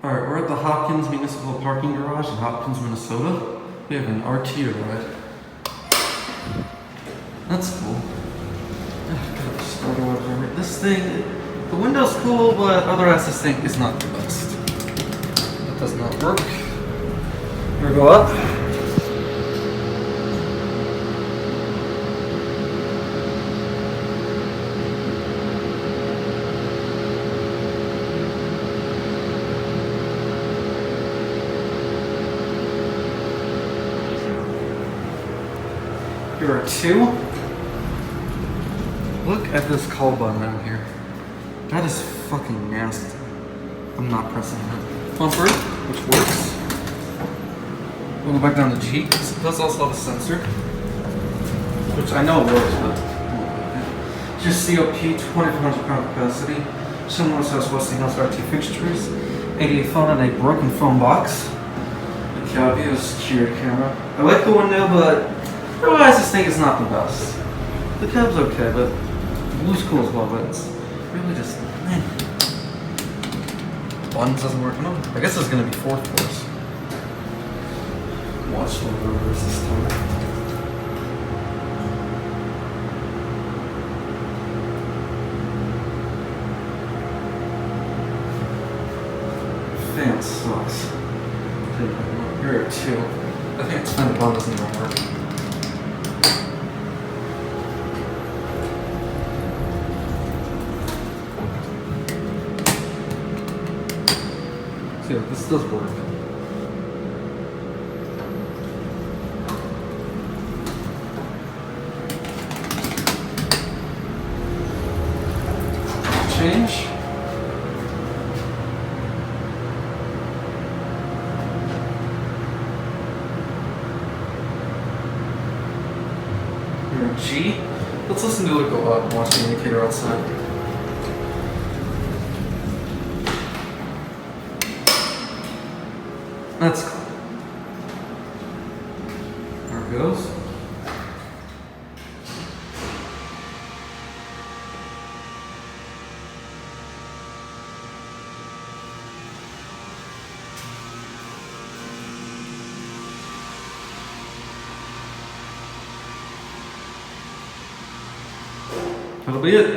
Alright, we're at the Hopkins Municipal parking garage in Hopkins, Minnesota. We have an RT ride. That's cool. This thing, the window's cool, but otherwise this thing is not the best. That does not work. Here we go up. Here are two. Look at this call button out here. That is fucking nasty. I'm not pressing that. Bumper, which works. We'll go back down to G. It does also have a sensor, which I know it works, but just COP, 2,500 pound capacity. Similar to Westinghouse RT fixtures. 88 phone and a broken phone box. The cab is a secured camera. I like the window, but otherwise this thing is not the best. The cab's okay, but the blue's cool as well, but it's really just, man. Buttons doesn't work. No, I guess it's gonna be fourth course. Watch the reverse this time. Fan sucks. Here are two. I think it's fine, the button doesn't even work. So yeah, this does work. Change. Here in G. Let's listen to it go up and watch the indicator outside. That's cool. There it goes. That'll be it.